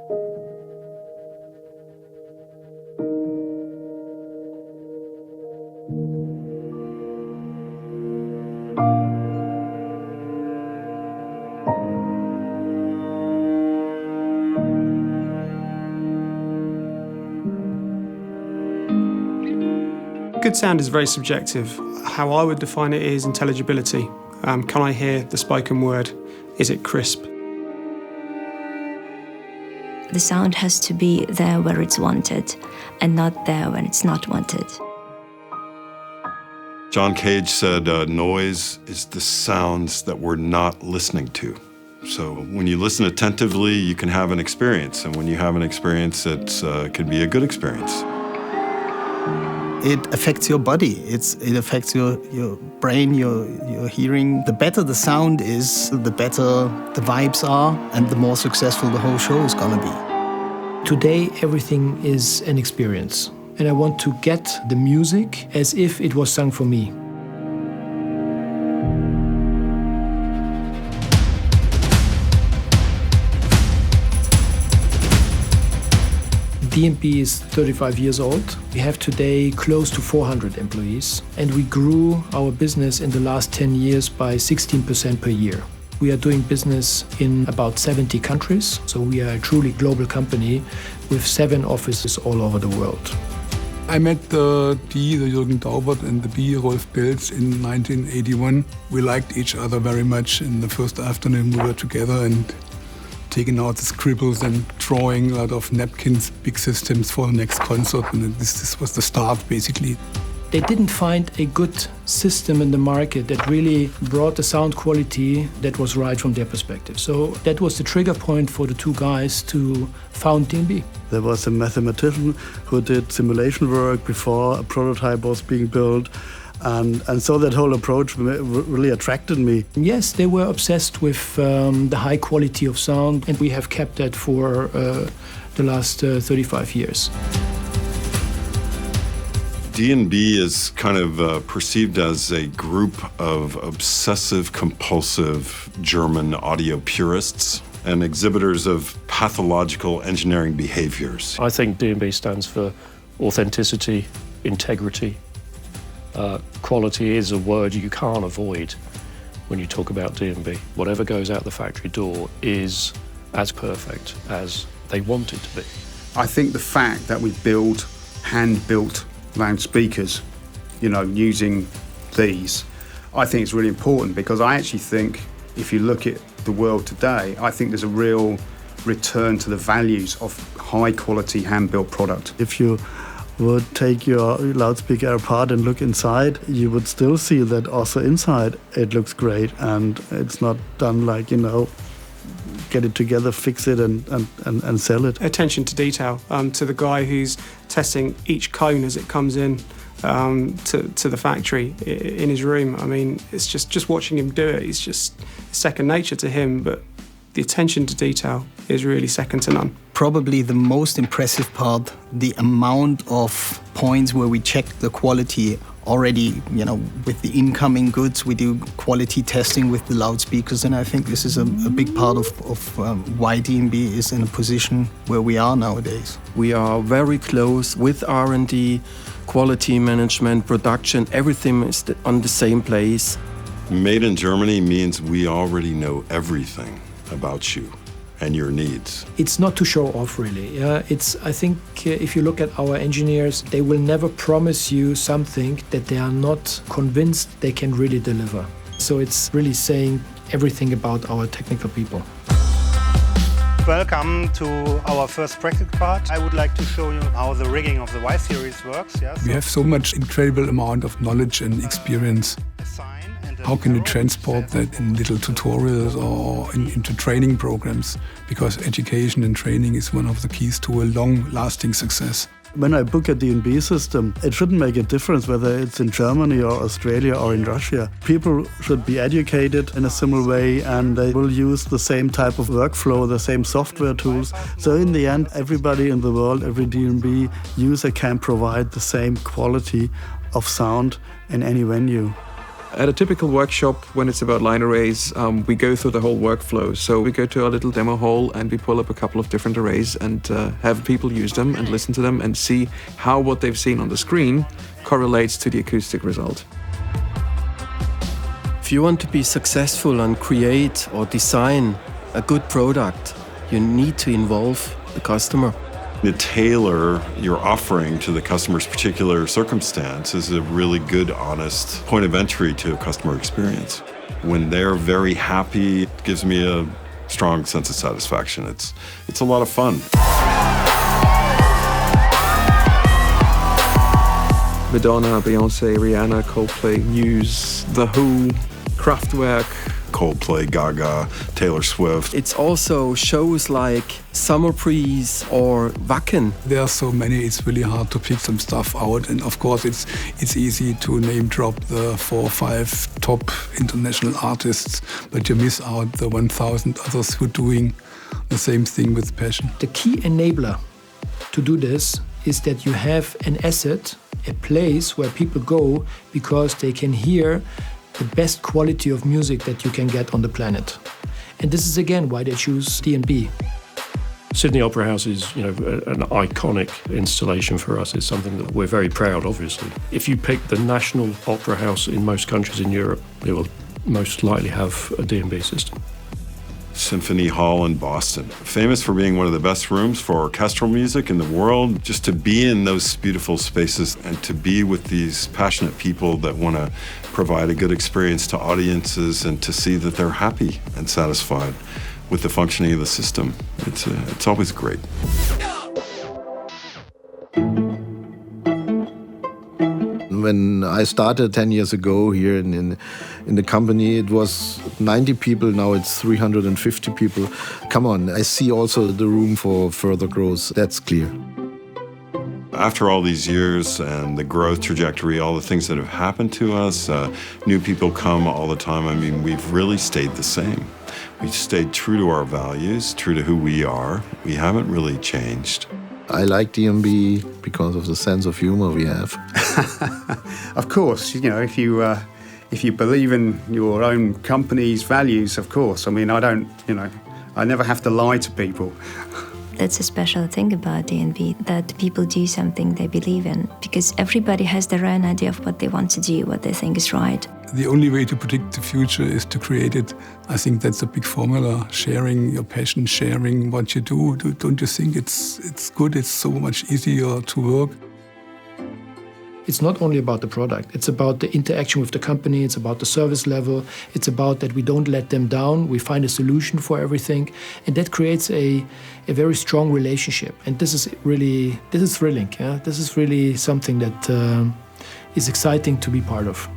Good sound is very subjective. How I would define it is intelligibility. Can I hear the spoken word? Is it crisp? The sound has to be there where it's wanted and not there when it's not wanted. John Cage said noise is the sounds that we're not listening to. So when you listen attentively, you can have an experience. And when you have an experience, it can be a good experience. It affects your body. It affects your brain, your hearing. The better the sound is, the better the vibes are, and the more successful the whole show is gonna be. Today, everything is an experience. And I want to get the music as if it was sung for me. D&B is 35 years old. We have today close to 400 employees, and we grew our business in the last 10 years by 16% per year. We are doing business in about 70 countries, so we are a truly global company with 7 offices all over the world. I met the Jürgen Daubert, and the B, Rolf Belz, in 1981. We liked each other very much. In the first afternoon we were together and taking out the scribbles and drawing a lot of napkins, big systems for the next concert. And this was the start, basically. They didn't find a good system in the market that really brought the sound quality that was right from their perspective. So that was the trigger point for the 2 guys to found D&B. There was a mathematician who did simulation work before a prototype was being built. And so that whole approach really attracted me. Yes, they were obsessed with the high quality of sound, and we have kept that for the last 35 years. D&B is kind of perceived as a group of obsessive-compulsive German audio purists and exhibitors of pathological engineering behaviors. I think D&B stands for authenticity, integrity. Quality is a word you can't avoid when you talk about D&B. Whatever goes out the factory door is as perfect as they want it to be. I think the fact that we build hand-built loudspeakers, using these, I think it's really important, because I actually think if you look at the world today, I think there's a real return to the values of high-quality hand-built product. If you would take your loudspeaker apart and look inside, you would still see that also inside it looks great, and it's not done like, get it together, fix it and sell it. Attention to detail, to the guy who's testing each cone as it comes in to the factory in his room. I mean, it's just watching him do it. It's just second nature to him, but the attention to detail is really second to none. Probably the most impressive part, the amount of points where we check the quality already, with the incoming goods. We do quality testing with the loudspeakers, and I think this is a big part of why D&B is in a position where we are nowadays. We are very close with R&D, quality management, production, everything is on the same place. Made in Germany means we already know everything about you and your needs. It's not to show off, really. I think if you look at our engineers, they will never promise you something that they are not convinced they can really deliver. So it's really saying everything about our technical people. Welcome to our first practical part. I would like to show you how the rigging of the Y-series works. We have so much incredible amount of knowledge and experience. How can you transport that in little tutorials or into training programs? Because education and training is one of the keys to a long-lasting success. When I book a D&B system, it shouldn't make a difference whether it's in Germany or Australia or in Russia. People should be educated in a similar way, and they will use the same type of workflow, the same software tools. So in the end, everybody in the world, every D&B user can provide the same quality of sound in any venue. At a typical workshop, when it's about line arrays, we go through the whole workflow. So we go to our little demo hall and we pull up a couple of different arrays and have people use them and listen to them and see how what they've seen on the screen correlates to the acoustic result. If you want to be successful and create or design a good product, you need to involve the customer. To tailor your offering to the customer's particular circumstance is a really good, honest point of entry to a customer experience. When they're very happy, it gives me a strong sense of satisfaction. It's a lot of fun. Madonna, Beyonce, Rihanna, Coldplay, Muse, The Who, Kraftwerk, Coldplay, Gaga, Taylor Swift. It's also shows like Summer Breeze or Wacken. There are so many, it's really hard to pick some stuff out. And of course, it's easy to name drop the 4 or 5 top international artists, but you miss out the 1,000 others who are doing the same thing with passion. The key enabler to do this is that you have an asset, a place where people go because they can hear the best quality of music that you can get on the planet. And this is again why they choose D&B. Sydney Opera House is, an iconic installation for us. It's something that we're very proud, obviously. If you pick the national opera house in most countries in Europe, it will most likely have a D&B system. Symphony Hall in Boston, famous for being one of the best rooms for orchestral music in the world. Just to be in those beautiful spaces and to be with these passionate people that want to provide a good experience to audiences and to see that they're happy and satisfied with the functioning of the system. It's always great. When I started 10 years ago here in the company, it was 90 people, now it's 350 people. Come on, I see also the room for further growth, that's clear. After all these years and the growth trajectory, all the things that have happened to us, new people come all the time. I mean, we've really stayed the same. We've stayed true to our values, true to who we are. We haven't really changed. I like D&B because of the sense of humor we have. Of course, if you believe in your own company's values, of course. I mean, I never have to lie to people. That's a special thing about D&B, that people do something they believe in, because everybody has their own idea of what they want to do, what they think is right. The only way to predict the future is to create it. I think that's a big formula, sharing your passion, sharing what you do. Don't you think it's good? It's so much easier to work. It's not only about the product, it's about the interaction with the company, it's about the service level, it's about that we don't let them down, we find a solution for everything, and that creates a very strong relationship. And this is thrilling. Yeah? This is really something that is exciting to be part of.